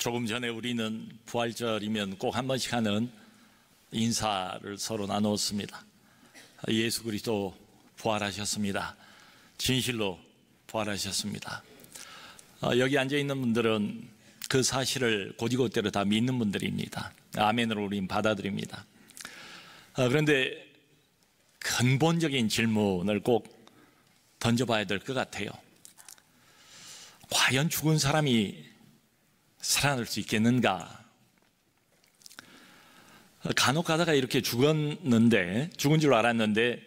조금 전에 우리는 부활절이면 꼭 한 번씩 하는 인사를 서로 나누었습니다. 예수 그리스도 부활하셨습니다. 진실로 부활하셨습니다. 여기 앉아있는 분들은 그 사실을 곧이곧대로 다 믿는 분들입니다. 아멘으로 우린 받아들입니다. 그런데 근본적인 질문을 꼭 던져봐야 될 것 같아요. 과연 죽은 사람이 살아날 수 있겠는가? 간혹 가다가 이렇게 죽은 줄 알았는데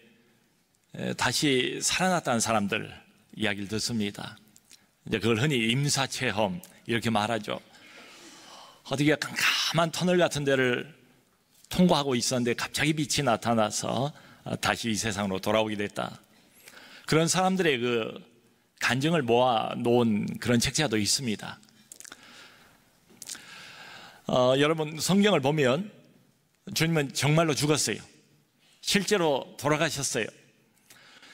다시 살아났다는 사람들 이야기를 듣습니다. 이제 그걸 흔히 임사체험 이렇게 말하죠. 어디가 깜깜한 터널 같은 데를 통과하고 있었는데 갑자기 빛이 나타나서 다시 이 세상으로 돌아오게 됐다. 그런 사람들의 그 간증을 모아 놓은 그런 책자도 있습니다. 여러분 성경을 보면 주님은 정말로 죽었어요. 실제로 돌아가셨어요.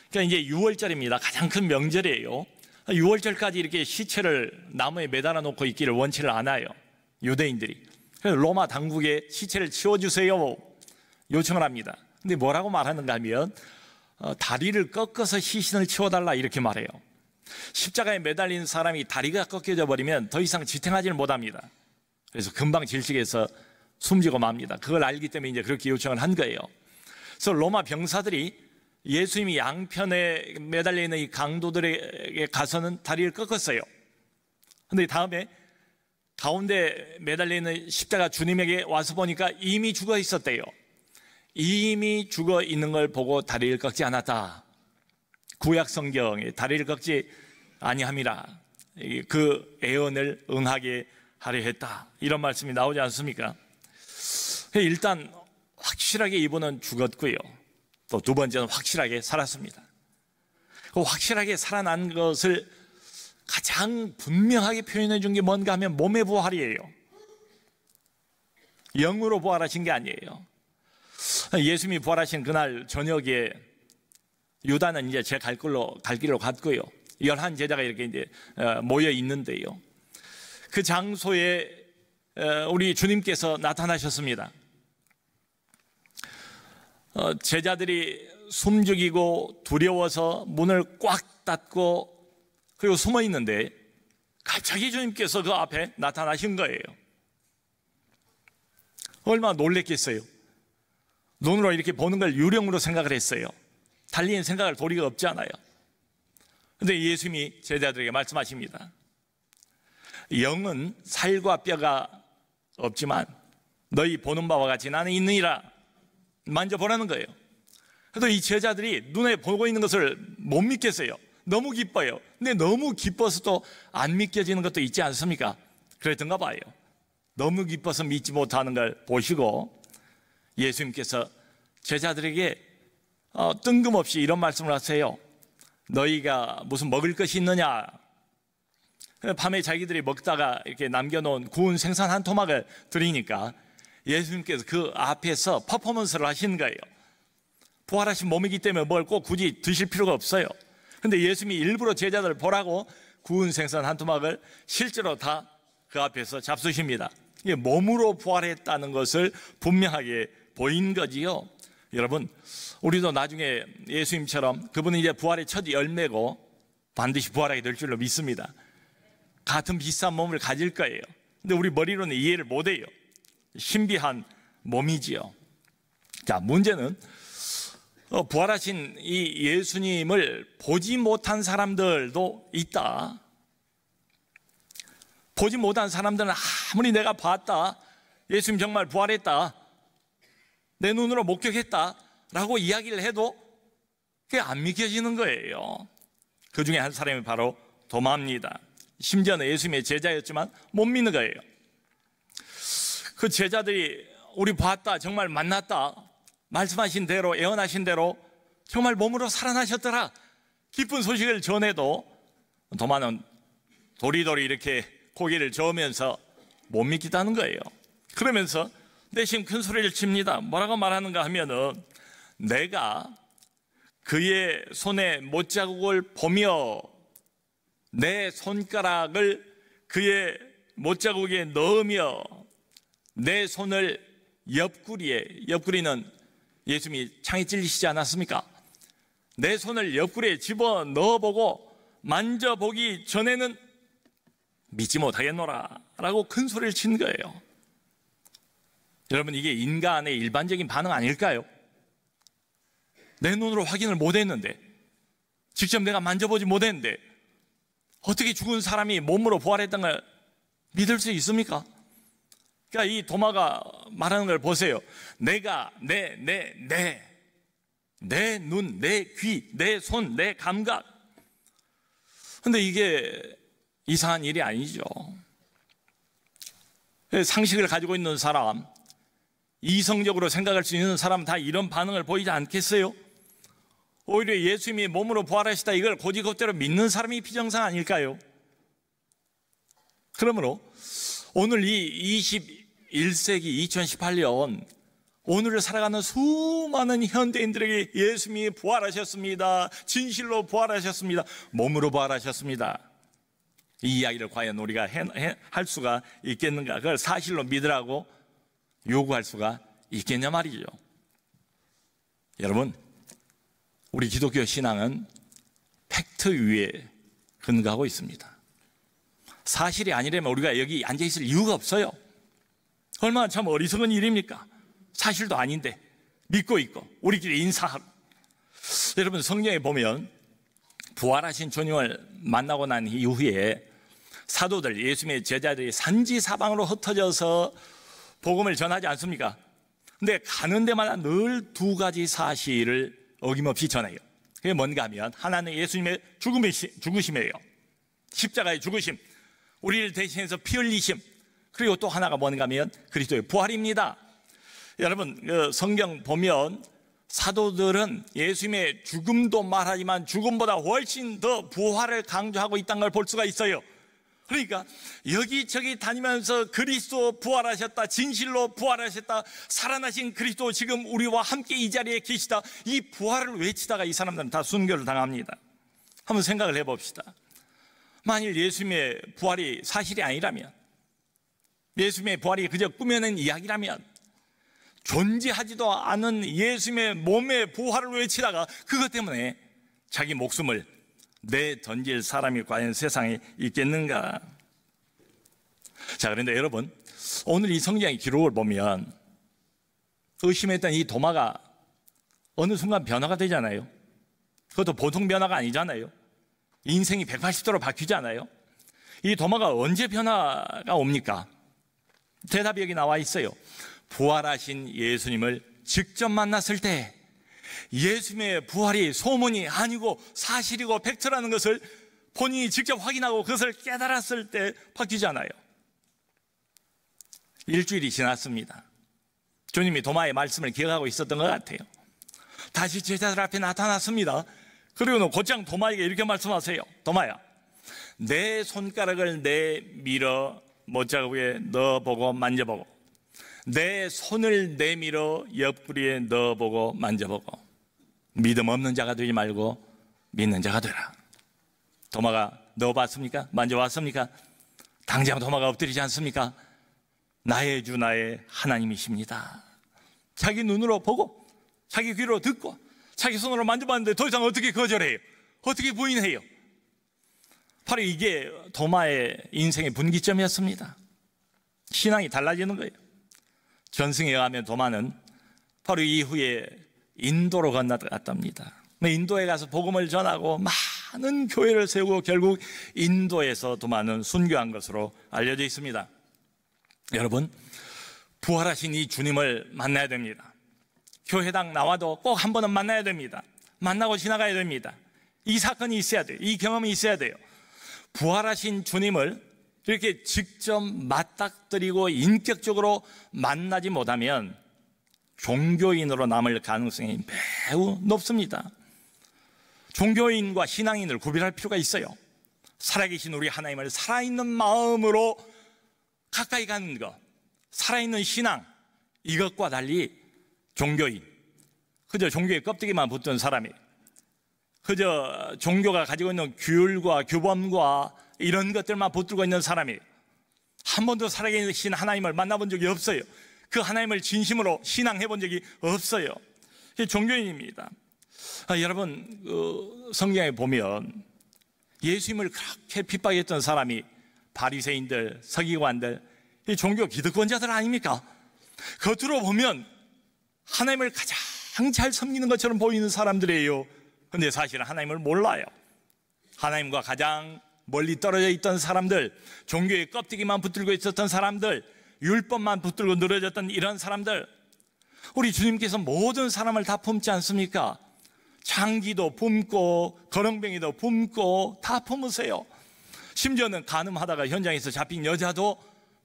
그러니까 이제 6월절입니다. 가장 큰 명절이에요. 6월절까지 이렇게 시체를 나무에 매달아 놓고 있기를 원치를 않아요, 유대인들이. 그래서 로마 당국에 시체를 치워주세요 요청을 합니다. 근데 뭐라고 말하는가 하면 다리를 꺾어서 시신을 치워달라 이렇게 말해요. 십자가에 매달린 사람이 다리가 꺾여져 버리면 더 이상 지탱하지를 못합니다. 그래서 금방 질식해서 숨지고 맙니다. 그걸 알기 때문에 이제 그렇게 요청을 한 거예요. 그래서 로마 병사들이 예수님이 양편에 매달려 있는 이 강도들에게 가서는 다리를 꺾었어요. 그런데 다음에 가운데 매달려 있는 십자가 주님에게 와서 보니까 이미 죽어 있었대요. 이미 죽어 있는 걸 보고 다리를 꺾지 않았다. 구약 성경에 다리를 꺾지 아니함이라 그 애언을 응하게 하려 했다, 이런 말씀이 나오지 않습니까? 일단 확실하게 이분은 죽었고요, 또 두 번째는 확실하게 살았습니다. 그 확실하게 살아난 것을 가장 분명하게 표현해 준 게 뭔가 하면 몸의 부활이에요. 영으로 부활하신 게 아니에요. 예수님이 부활하신 그날 저녁에 유다는 이제 제 갈 길로 갔고요, 11 제자가 이렇게 이제 모여 있는데요, 그 장소에 우리 주님께서 나타나셨습니다. 제자들이 숨죽이고 두려워서 문을 꽉 닫고 그리고 숨어 있는데 갑자기 주님께서 그 앞에 나타나신 거예요. 얼마나 놀랬겠어요. 눈으로 이렇게 보는 걸 유령으로 생각을 했어요. 달리는 생각할 도리가 없잖아요. 그런데 예수님이 제자들에게 말씀하십니다. 영은 살과 뼈가 없지만 너희 보는 바와 같이 나는 있느니라. 만져보라는 거예요. 그래도 이 제자들이 눈에 보고 있는 것을 못 믿겠어요. 너무 기뻐요. 근데 너무 기뻐서 또 안 믿겨지는 것도 있지 않습니까? 그랬던가 봐요. 너무 기뻐서 믿지 못하는 걸 보시고 예수님께서 제자들에게 뜬금없이 이런 말씀을 하세요. 너희가 무슨 먹을 것이 있느냐? 밤에 자기들이 먹다가 이렇게 남겨놓은 구운 생선 한 토막을 드리니까 예수님께서 그 앞에서 퍼포먼스를 하시는 거예요. 부활하신 몸이기 때문에 뭘 꼭 굳이 드실 필요가 없어요. 그런데 예수님이 일부러 제자들을 보라고 구운 생선 한 토막을 실제로 다 그 앞에서 잡수십니다. 이게 몸으로 부활했다는 것을 분명하게 보인 거지요. 여러분, 우리도 나중에 예수님처럼 그분은 이제 부활의 첫 열매고 반드시 부활하게 될 줄로 믿습니다. 같은 비슷한 몸을 가질 거예요. 근데 우리 머리로는 이해를 못해요. 신비한 몸이지요. 자, 문제는 부활하신 이 예수님을 보지 못한 사람들도 있다. 보지 못한 사람들은 아무리 내가 봤다, 예수님 정말 부활했다, 내 눈으로 목격했다 라고 이야기를 해도 그게 안 믿겨지는 거예요. 그 중에 한 사람이 바로 도마입니다. 심지어는 예수님의 제자였지만 못 믿는 거예요. 그 제자들이 우리 봤다, 정말 만났다, 말씀하신 대로, 예언하신 대로 정말 몸으로 살아나셨더라, 기쁜 소식을 전해도 도마는 도리도리 이렇게 고개를 저으면서 못 믿겠다는 거예요. 그러면서 내심 큰 소리를 칩니다. 뭐라고 말하는가 하면은 내가 그의 손에 못자국을 보며 내 손가락을 그의 못자국에 넣으며 내 손을 옆구리에, 옆구리는 예수님이 창에 찔리시지 않았습니까? 내 손을 옆구리에 집어 넣어보고 만져보기 전에는 믿지 못하겠노라 라고 큰 소리를 친 거예요. 여러분, 이게 인간의 일반적인 반응 아닐까요? 내 눈으로 확인을 못했는데, 직접 내가 만져보지 못했는데 어떻게 죽은 사람이 몸으로 부활했던 걸 믿을 수 있습니까? 그러니까 이 도마가 말하는 걸 보세요. 내가 내 눈, 내 귀, 내 손, 내 감각. 근데 이게 이상한 일이 아니죠. 상식을 가지고 있는 사람, 이성적으로 생각할 수 있는 사람 다 이런 반응을 보이지 않겠어요? 오히려 예수님이 몸으로 부활하시다 이걸 곧이곧대로 믿는 사람이 비정상 아닐까요? 그러므로 오늘 이 21세기 2018년 오늘을 살아가는 수많은 현대인들에게 예수님이 부활하셨습니다, 진실로 부활하셨습니다, 몸으로 부활하셨습니다, 이 이야기를 과연 우리가 할 수가 있겠는가? 그걸 사실로 믿으라고 요구할 수가 있겠냐 말이죠. 여러분, 우리 기독교 신앙은 팩트 위에 근거하고 있습니다. 사실이 아니라면 우리가 여기 앉아있을 이유가 없어요. 얼마나 참 어리석은 일입니까? 사실도 아닌데 믿고 있고 우리끼리 인사하고. 여러분, 성경에 보면 부활하신 주님을 만나고 난 이후에 사도들, 예수님의 제자들이 산지사방으로 흩어져서 복음을 전하지 않습니까? 근데 가는 데마다 늘 두 가지 사실을 어김없이 전해요. 그게 뭔가 하면, 하나는 예수님의 죽으심이에요. 십자가의 죽으심, 우리를 대신해서 피 흘리심. 그리고 또 하나가 뭔가 하면 그리스도의 부활입니다. 여러분, 성경 보면 사도들은 예수님의 죽음도 말하지만 죽음보다 훨씬 더 부활을 강조하고 있다는 걸 볼 수가 있어요. 그러니까 여기저기 다니면서 그리스도 부활하셨다, 진실로 부활하셨다, 살아나신 그리스도 지금 우리와 함께 이 자리에 계시다, 이 부활을 외치다가 이 사람들은 다 순교를 당합니다. 한번 생각을 해봅시다. 만일 예수님의 부활이 사실이 아니라면, 예수님의 부활이 그저 꾸며낸 이야기라면, 존재하지도 않은 예수님의 몸의 부활을 외치다가 그것 때문에 자기 목숨을 내던질 사람이 과연 세상에 있겠는가? 자, 그런데 여러분, 오늘 이 성경의 기록을 보면 의심했던 이 도마가 어느 순간 변화가 되잖아요. 그것도 보통 변화가 아니잖아요. 인생이 180도로 바뀌잖아요. 이 도마가 언제 변화가 옵니까? 대답이 여기 나와 있어요. 부활하신 예수님을 직접 만났을 때, 예수님의 부활이 소문이 아니고 사실이고 팩트라는 것을 본인이 직접 확인하고 그것을 깨달았을 때 바뀌잖아요. 일주일이 지났습니다. 주님이 도마의 말씀을 기억하고 있었던 것 같아요. 다시 제자들 앞에 나타났습니다. 그리고는 곧장 도마에게 이렇게 말씀하세요. 도마야, 내 손가락을 내밀어 못자국에 넣어보고 만져보고, 내 손을 내밀어 옆구리에 넣어보고 만져보고, 믿음 없는 자가 되지 말고 믿는 자가 되라. 도마가 넣어봤습니까? 만져봤습니까? 당장 도마가 엎드리지 않습니까? 나의 주 나의 하나님이십니다. 자기 눈으로 보고 자기 귀로 듣고 자기 손으로 만져봤는데 더 이상 어떻게 거절해요? 어떻게 부인해요? 바로 이게 도마의 인생의 분기점이었습니다. 신앙이 달라지는 거예요. 전승에 의하면 도마는 바로 이후에 인도로 건너갔답니다. 인도에 가서 복음을 전하고 많은 교회를 세우고 결국 인도에서 도마는 순교한 것으로 알려져 있습니다. 여러분, 부활하신 이 주님을 만나야 됩니다. 교회당 나와도 꼭 한 번은 만나야 됩니다. 만나고 지나가야 됩니다. 이 사건이 있어야 돼요. 이 경험이 있어야 돼요. 부활하신 주님을 이렇게 직접 맞닥뜨리고 인격적으로 만나지 못하면 종교인으로 남을 가능성이 매우 높습니다. 종교인과 신앙인을 구별할 필요가 있어요. 살아계신 우리 하나님을 살아있는 마음으로 가까이 가는 것, 살아있는 신앙, 이것과 달리 종교인, 그저 종교의 껍데기만 붙던 사람이, 그저 종교가 가지고 있는 규율과 규범과 이런 것들만 붙들고 있는 사람이, 한 번도 살아계신 하나님을 만나본 적이 없어요. 그 하나님을 진심으로 신앙해 본 적이 없어요. 종교인입니다. 여러분, 성경에 보면 예수님을 그렇게 핍박했던 사람이 바리새인들, 서기관들, 이 종교 기득권자들 아닙니까? 겉으로 보면 하나님을 가장 잘 섬기는 것처럼 보이는 사람들이에요. 근데 사실은 하나님을 몰라요. 하나님과 가장 멀리 떨어져 있던 사람들, 종교의 껍데기만 붙들고 있었던 사람들, 율법만 붙들고 늘어졌던 이런 사람들, 우리 주님께서 모든 사람을 다 품지 않습니까? 장기도 품고 거렁뱅이도 품고 다 품으세요. 심지어는 간음하다가 현장에서 잡힌 여자도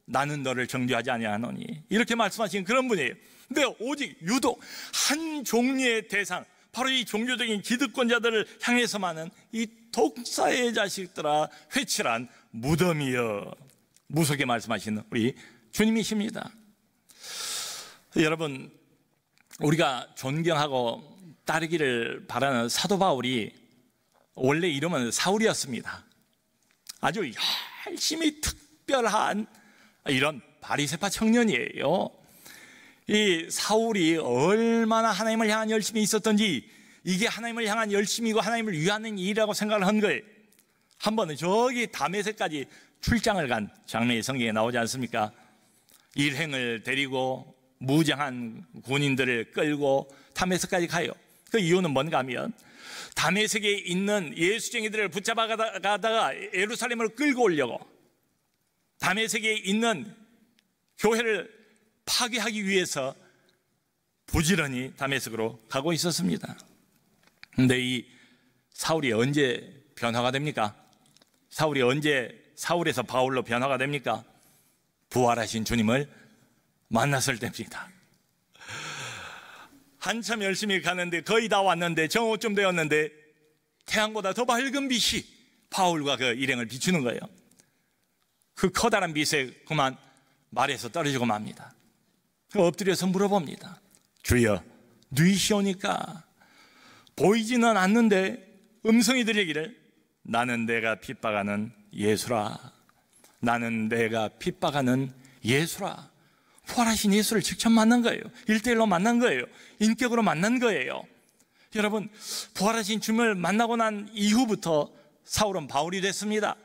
나는 너를 정죄하지 아니하노니 이렇게 말씀하신 그런 분이에요. 근데 오직 유독 한 종류의 대상, 바로 이 종교적인 기득권자들을 향해서만은 이 독사의 자식들아 회칠한 무덤이여, 무섭게 말씀하시는 우리 주님이십니다. 여러분, 우리가 존경하고 따르기를 바라는 사도 바울이 원래 이름은 사울이었습니다. 아주 열심히 특별한 이런 바리새파 청년이에요. 이 사울이 얼마나 하나님을 향한 열심이 있었던지, 이게 하나님을 향한 열심이고 하나님을 위하는 일이라고 생각을 한 거예요. 한 번은 저기 다메섹까지 출장을 간 장면이 성경에 나오지 않습니까? 일행을 데리고 무장한 군인들을 끌고 다메섹까지 가요. 그 이유는 뭔가 하면 다메섹에 있는 예수쟁이들을 붙잡아 가다가 예루살렘을 끌고 오려고, 다메섹에 있는 교회를 파괴하기 위해서 부지런히 다메섹으로 가고 있었습니다. 근데 이 사울이 언제 변화가 됩니까? 사울이 언제 사울에서 바울로 변화가 됩니까? 부활하신 주님을 만났을 때입니다. 한참 열심히 가는데 거의 다 왔는데 정오쯤 되었는데 태양보다 더 밝은 빛이 바울과 그 일행을 비추는 거예요. 그 커다란 빛에 그만 말에서 떨어지고 맙니다. 엎드려서 물어봅니다. 주여, 누이시오니까? 보이지는 않는데 음성이 들리기를 나는 내가 핍박하는 예수라, 나는 내가 핍박하는 예수라. 부활하신 예수를 직접 만난 거예요. 1대1로 만난 거예요. 인격으로 만난 거예요. 여러분, 부활하신 주님을 만나고 난 이후부터 사울은 바울이 됐습니다.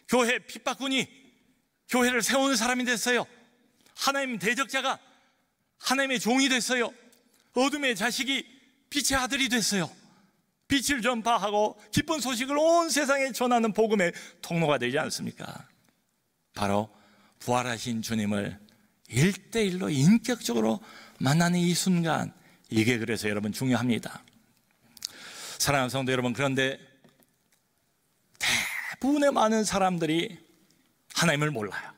교회 핍박군이 교회를 세우는 사람이 됐어요. 하나님 대적자가 하나님의 종이 됐어요. 어둠의 자식이 빛의 아들이 됐어요. 빛을 전파하고 기쁜 소식을 온 세상에 전하는 복음의 통로가 되지 않습니까? 바로 부활하신 주님을 1대1로 인격적으로 만나는 이 순간, 이게 그래서 여러분 중요합니다. 사랑하는 성도 여러분, 그런데 대부분의 많은 사람들이 하나님을 몰라요.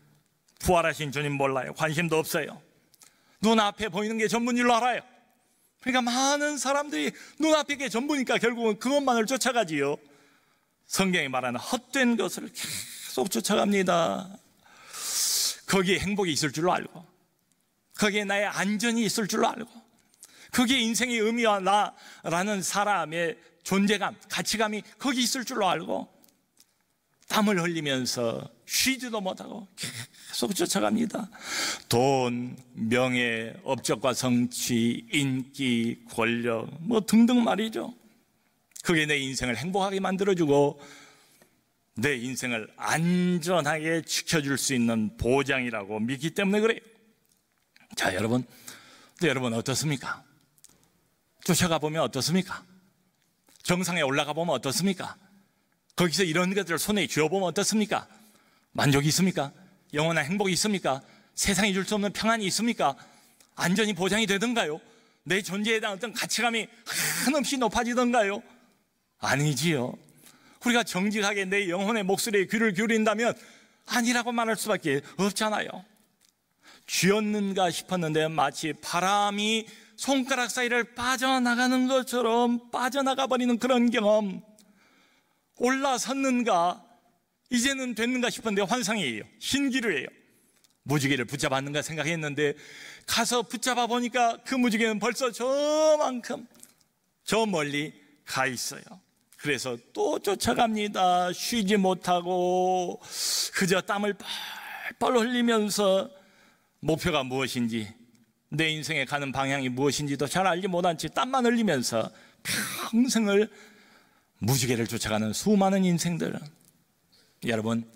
부활하신 주님 몰라요. 관심도 없어요. 눈앞에 보이는 게 전부인 줄로 알아요. 그러니까 많은 사람들이 눈앞에 게 전부니까 결국은 그것만을 쫓아가지요. 성경이 말하는 헛된 것을 계속 쫓아갑니다. 거기에 행복이 있을 줄로 알고, 거기에 나의 안전이 있을 줄로 알고, 거기에 인생의 의미와 나라는 사람의 존재감, 가치감이 거기 있을 줄로 알고 땀을 흘리면서 쉬지도 못하고 계속 쫓아갑니다. 돈, 명예, 업적과 성취, 인기, 권력 뭐 등등 말이죠. 그게 내 인생을 행복하게 만들어주고 내 인생을 안전하게 지켜줄 수 있는 보장이라고 믿기 때문에 그래요. 자, 여러분, 근데 여러분 어떻습니까? 쫓아가 보면 어떻습니까? 정상에 올라가 보면 어떻습니까? 거기서 이런 것들을 손에 쥐어보면 어떻습니까? 만족이 있습니까? 영원한 행복이 있습니까? 세상이 줄 수 없는 평안이 있습니까? 안전이 보장이 되던가요? 내 존재에 대한 어떤 가치감이 한없이 높아지던가요? 아니지요. 우리가 정직하게 내 영혼의 목소리에 귀를 기울인다면 아니라고 말할 수밖에 없잖아요. 쥐었는가 싶었는데 마치 바람이 손가락 사이를 빠져나가는 것처럼 빠져나가 버리는 그런 경험. 올라섰는가, 이제는 됐는가 싶었는데 환상이에요. 신기루예요. 무지개를 붙잡았는가 생각했는데 가서 붙잡아 보니까 그 무지개는 벌써 저만큼 저 멀리 가 있어요. 그래서 또 쫓아갑니다. 쉬지 못하고 그저 땀을 뻘뻘 흘리면서 목표가 무엇인지, 내 인생에 가는 방향이 무엇인지도 잘 알지 못한 채 땀만 흘리면서 평생을 무지개를 쫓아가는 수많은 인생들. 여러분,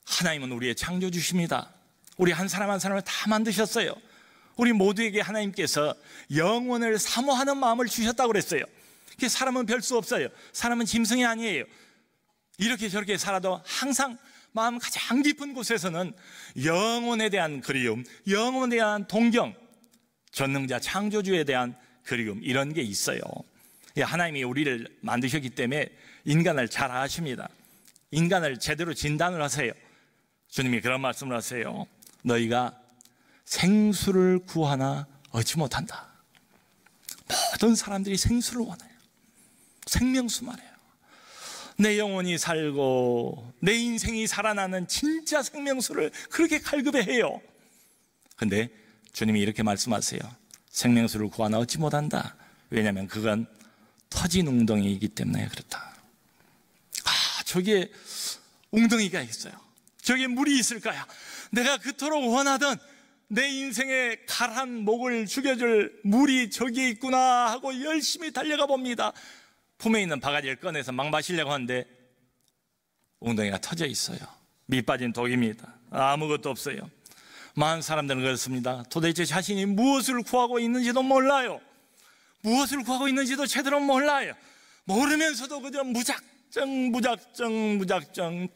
하나님은 우리의 창조주십니다. 우리 한 사람 한 사람을 다 만드셨어요. 우리 모두에게 하나님께서 영혼을 사모하는 마음을 주셨다고 그랬어요. 사람은 별 수 없어요. 사람은 짐승이 아니에요. 이렇게 저렇게 살아도 항상 마음 가장 깊은 곳에서는 영혼에 대한 그리움, 영혼에 대한 동경, 전능자 창조주에 대한 그리움, 이런 게 있어요. 하나님이 우리를 만드셨기 때문에 인간을 잘 아십니다. 인간을 제대로 진단을 하세요. 주님이 그런 말씀을 하세요. 너희가 생수를 구하나 얻지 못한다. 모든 사람들이 생수를 원해요. 생명수 말이에요. 내 영혼이 살고 내 인생이 살아나는 진짜 생명수를 그렇게 갈급해해요. 근데 주님이 이렇게 말씀하세요. 생명수를 구하나 얻지 못한다. 왜냐하면 그건 터진 웅덩이이기 때문에 그렇다. 저기에 웅덩이가 있어요. 저기에 물이 있을까요? 내가 그토록 원하던 내 인생의 가란 목을 죽여줄 물이 저기에 있구나 하고 열심히 달려가 봅니다. 품에 있는 바가지를 꺼내서 막 마시려고 하는데 웅덩이가 터져 있어요. 밑 빠진 독입니다. 아무것도 없어요. 많은 사람들은 그렇습니다. 도대체 자신이 무엇을 구하고 있는지도 몰라요. 무엇을 구하고 있는지도 제대로 몰라요. 모르면서도 그저 무작정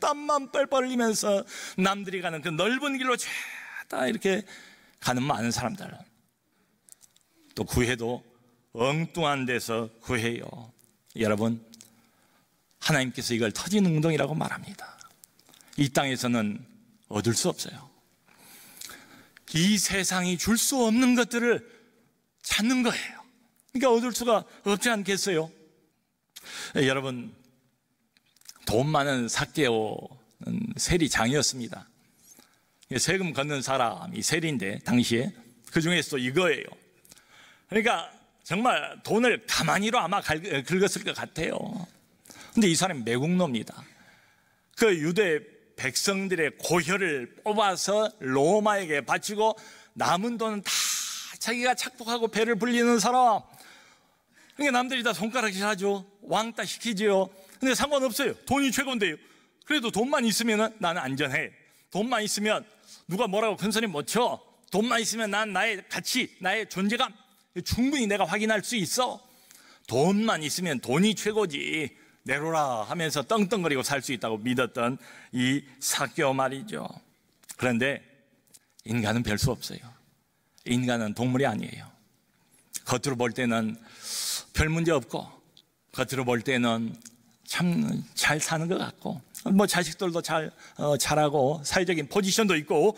땀만 뻘뻘 흘리면서 남들이 가는 그 넓은 길로 죄다 이렇게 가는 많은 사람들. 또 구해도 엉뚱한 데서 구해요. 여러분, 하나님께서 이걸 터진 웅덩이라고 말합니다. 이 땅에서는 얻을 수 없어요. 이 세상이 줄 수 없는 것들을 찾는 거예요. 그러니까 얻을 수가 없지 않겠어요? 여러분, 돈 많은 삭개오는 세리장이었습니다. 세금 걷는 사람이 세리인데 당시에 그 중에서도 이거예요. 그러니까 정말 돈을 가만히로 아마 긁었을 것 같아요. 근데 이 사람이 매국노입니다. 그 유대 백성들의 고혈을 뽑아서 로마에게 바치고 남은 돈은 다 자기가 착복하고 배를 불리는 사람. 그러니까 남들이 다 손가락질 하죠. 왕따 시키죠. 근데 상관없어요. 돈이 최고인데요. 그래도 돈만 있으면 나는 안전해. 돈만 있으면 누가 뭐라고 큰소리 못 쳐. 돈만 있으면 난 나의 가치, 나의 존재감 충분히 내가 확인할 수 있어. 돈만 있으면 돈이 최고지, 내로라 하면서 떵떵거리고 살 수 있다고 믿었던 이 삭개오 말이죠. 그런데 인간은 별 수 없어요. 인간은 동물이 아니에요. 겉으로 볼 때는 별 문제 없고, 겉으로 볼 때는 참 잘 사는 것 같고, 뭐 자식들도 잘 자라고 사회적인 포지션도 있고,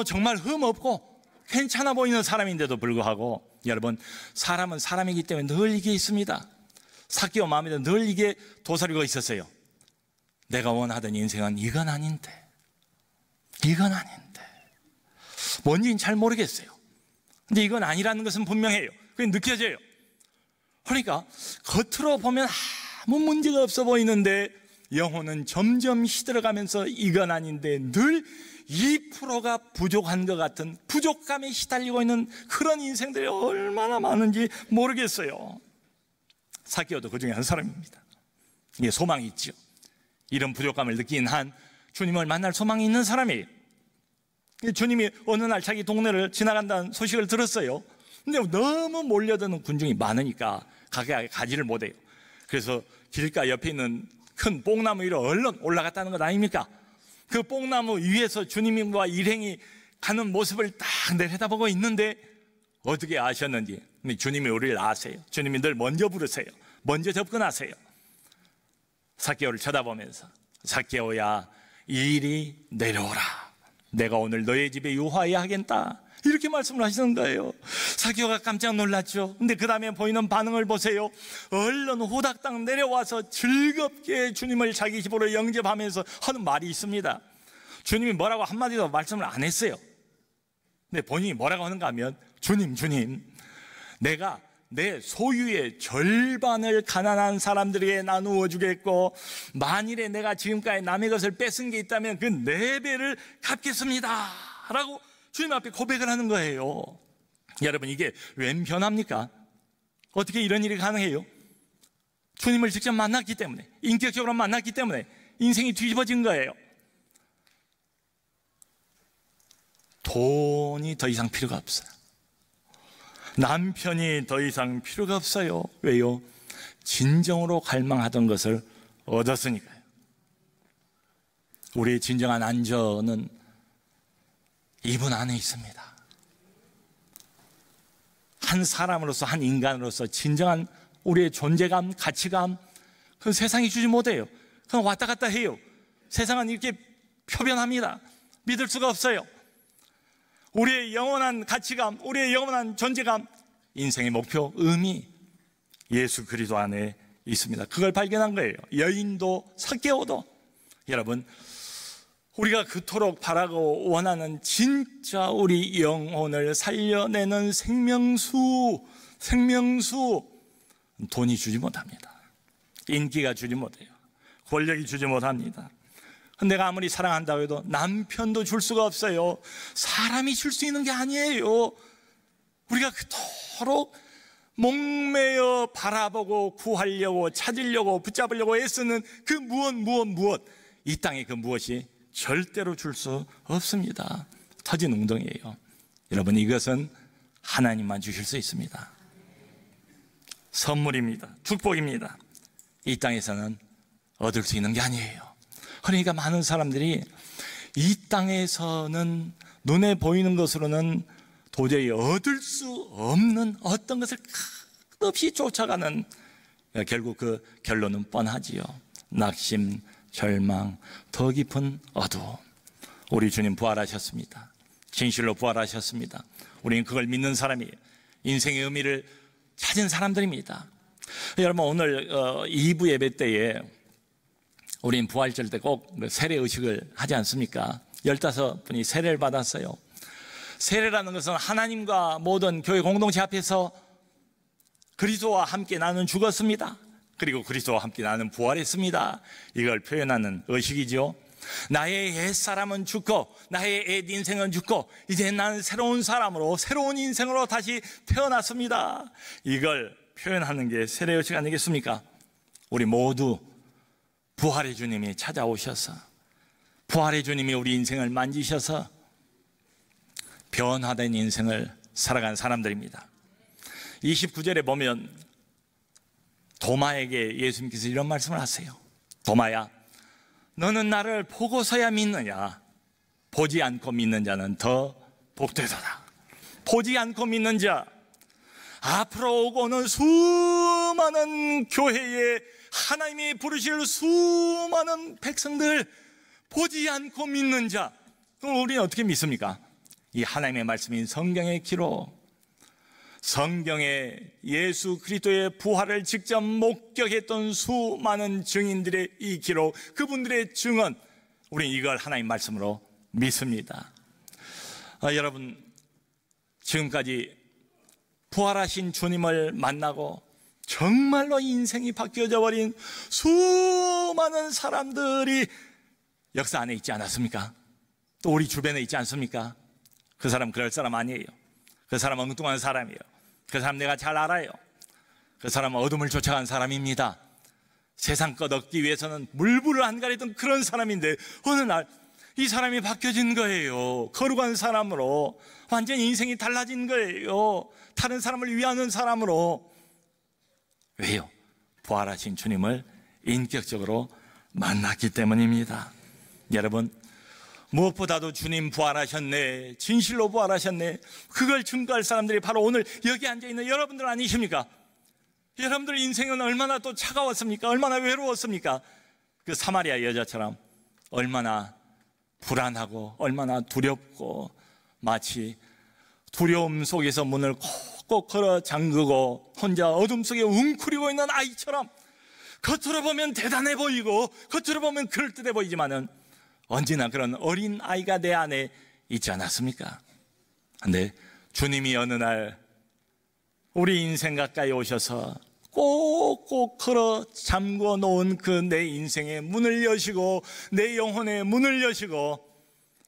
정말 흠 없고 괜찮아 보이는 사람인데도 불구하고, 여러분, 사람은 사람이기 때문에 늘 이게 있습니다. 삭개오 마음에도 늘 이게 도사리고 있었어요. 내가 원하던 인생은 이건 아닌데, 이건 아닌데, 뭔지는 잘 모르겠어요. 근데 이건 아니라는 것은 분명해요. 그게 느껴져요. 그러니까 겉으로 보면 아무 문제가 없어 보이는데 영혼은 점점 시들어가면서 이건 아닌데 늘 2%가 부족한 것 같은 부족감에 시달리고 있는 그런 인생들이 얼마나 많은지 모르겠어요. 삭개오도 그 중에 한 사람입니다. 이게 소망이 있죠. 이런 부족감을 느낀 한 주님을 만날 소망이 있는 사람이에요. 주님이 어느 날 자기 동네를 지나간다는 소식을 들었어요. 근데 너무 몰려드는 군중이 많으니까 가지를 못해요. 그래서 길가 옆에 있는 큰 뽕나무 위로 얼른 올라갔다는 것 아닙니까? 그 뽕나무 위에서 주님과 일행이 가는 모습을 딱 내려다보고 있는데 어떻게 아셨는지, 주님이 우리를 아세요. 주님이 늘 먼저 부르세요. 먼저 접근하세요. 삭개오를 쳐다보면서, 삭개오야, 이리 내려오라. 내가 오늘 너의 집에 유하여야 하겠다. 이렇게 말씀을 하시는 거예요. 삭개오가 깜짝 놀랐죠. 근데 그 다음에 보이는 반응을 보세요. 얼른 후닥닥 내려와서 즐겁게 주님을 자기 집으로 영접하면서 하는 말이 있습니다. 주님이 뭐라고 한마디도 말씀을 안 했어요. 근데 본인이 뭐라고 하는가 하면, 주님, 내가 내 소유의 절반을 가난한 사람들에게 나누어 주겠고, 만일에 내가 지금까지 남의 것을 뺏은 게 있다면 그 4배를 갚겠습니다 라고 주님 앞에 고백을 하는 거예요. 여러분, 이게 웬 변화입니까? 어떻게 이런 일이 가능해요? 주님을 직접 만났기 때문에, 인격적으로 만났기 때문에 인생이 뒤집어진 거예요. 돈이 더 이상 필요가 없어요. 남편이 더 이상 필요가 없어요. 왜요? 진정으로 갈망하던 것을 얻었으니까요. 우리의 진정한 안전은 이분 안에 있습니다. 한 사람으로서, 한 인간으로서 진정한 우리의 존재감, 가치감, 그건 세상이 주지 못해요. 그건 왔다 갔다 해요. 세상은 이렇게 표변합니다. 믿을 수가 없어요. 우리의 영원한 가치감, 우리의 영원한 존재감, 인생의 목표, 의미, 예수 그리스도 안에 있습니다. 그걸 발견한 거예요. 여인도 삭개오도. 여러분, 우리가 그토록 바라고 원하는 진짜 우리 영혼을 살려내는 생명수, 돈이 주지 못합니다. 인기가 주지 못해요. 권력이 주지 못합니다. 내가 아무리 사랑한다고 해도 남편도 줄 수가 없어요. 사람이 줄 수 있는 게 아니에요. 우리가 그토록 목매어 바라보고 구하려고 찾으려고 붙잡으려고 애쓰는 그 무엇, 이 땅의 그 무엇이 절대로 줄 수 없습니다. 터진 웅덩이에요. 여러분, 이것은 하나님만 주실 수 있습니다. 선물입니다. 축복입니다. 이 땅에서는 얻을 수 있는 게 아니에요. 그러니까 많은 사람들이 이 땅에서는 눈에 보이는 것으로는 도저히 얻을 수 없는 어떤 것을 끝없이 쫓아가는, 결국 그 결론은 뻔하지요. 낙심, 절망, 더 깊은 어두움. 우리 주님 부활하셨습니다. 진실로 부활하셨습니다. 우리는 그걸 믿는 사람이에요. 인생의 의미를 찾은 사람들입니다. 여러분, 오늘 2부 예배 때에 우린 부활절 때 꼭 세례 의식을 하지 않습니까? 15분이 세례를 받았어요. 세례라는 것은 하나님과 모든 교회 공동체 앞에서 그리스도와 함께 나는 죽었습니다. 그리고 그리스도와 함께 나는 부활했습니다. 이걸 표현하는 의식이죠. 나의 옛사람은 죽고 나의 옛 인생은 죽고 이제 나는 새로운 사람으로, 새로운 인생으로 다시 태어났습니다. 이걸 표현하는 게 세례 의식 아니겠습니까? 우리 모두 부활의 주님이 찾아오셔서, 부활의 주님이 우리 인생을 만지셔서 변화된 인생을 살아간 사람들입니다. 29절에 보면 도마에게 예수님께서 이런 말씀을 하세요. 도마야, 너는 나를 보고서야 믿느냐? 보지 않고 믿는 자는 더 복되도다. 보지 않고 믿는 자, 앞으로 오고는 수많은 교회에 하나님이 부르실 수많은 백성들, 보지 않고 믿는 자, 그럼 우리는 어떻게 믿습니까? 이 하나님의 말씀인 성경의 기록, 성경에 예수 그리스도의 부활을 직접 목격했던 수많은 증인들의 이 기록, 그분들의 증언, 우리는 이걸 하나님 말씀으로 믿습니다. 여러분, 지금까지 부활하신 주님을 만나고 정말로 인생이 바뀌어져 버린 수많은 사람들이 역사 안에 있지 않았습니까? 또 우리 주변에 있지 않습니까? 그 사람 그럴 사람 아니에요. 그 사람 엉뚱한 사람이에요. 그 사람 내가 잘 알아요. 그 사람은 어둠을 쫓아간 사람입니다. 세상 것 얻기 위해서는 물불을 안 가리던 그런 사람인데 어느 날 이 사람이 바뀌어진 거예요. 거룩한 사람으로, 완전히 인생이 달라진 거예요. 다른 사람을 위하는 사람으로. 왜요? 부활하신 주님을 인격적으로 만났기 때문입니다. 여러분, 무엇보다도 주님 부활하셨네, 진실로 부활하셨네, 그걸 증거할 사람들이 바로 오늘 여기 앉아있는 여러분들 아니십니까? 여러분들 인생은 얼마나 또 차가웠습니까? 얼마나 외로웠습니까? 그 사마리아 여자처럼 얼마나 불안하고 얼마나 두렵고, 마치 두려움 속에서 문을 콕콕 걸어 잠그고 혼자 어둠 속에 웅크리고 있는 아이처럼, 겉으로 보면 대단해 보이고 겉으로 보면 그럴듯해 보이지만은 언제나 그런 어린 아이가 내 안에 있지 않았습니까? 근데 주님이 어느 날 우리 인생 가까이 오셔서 꼭꼭 걸어 잠궈 놓은 그 내 인생의 문을 여시고 내 영혼의 문을 여시고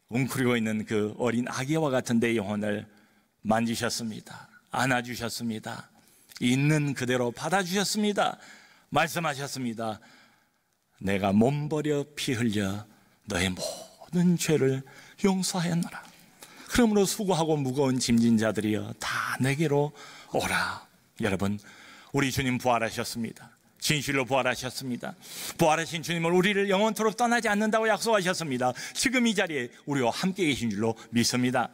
웅크리고 있는 그 어린 아기와 같은 내 영혼을 만지셨습니다. 안아주셨습니다. 있는 그대로 받아주셨습니다. 말씀하셨습니다. 내가 몸 버려 피 흘려 너의 모든 죄를 용서하였노라. 그러므로 수고하고 무거운 짐진 자들이여 다 내게로 오라. 여러분, 우리 주님 부활하셨습니다. 진실로 부활하셨습니다. 부활하신 주님은 우리를 영원토록 떠나지 않는다고 약속하셨습니다. 지금 이 자리에 우리와 함께 계신 줄로 믿습니다.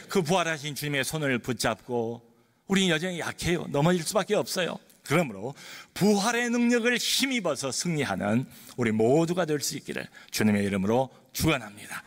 그 부활하신 주님의 손을 붙잡고 우리는 여전히 약해요. 넘어질 수밖에 없어요. 그러므로 부활의 능력을 힘입어서 승리하는 우리 모두가 될 수 있기를 주님의 이름으로 축원합니다.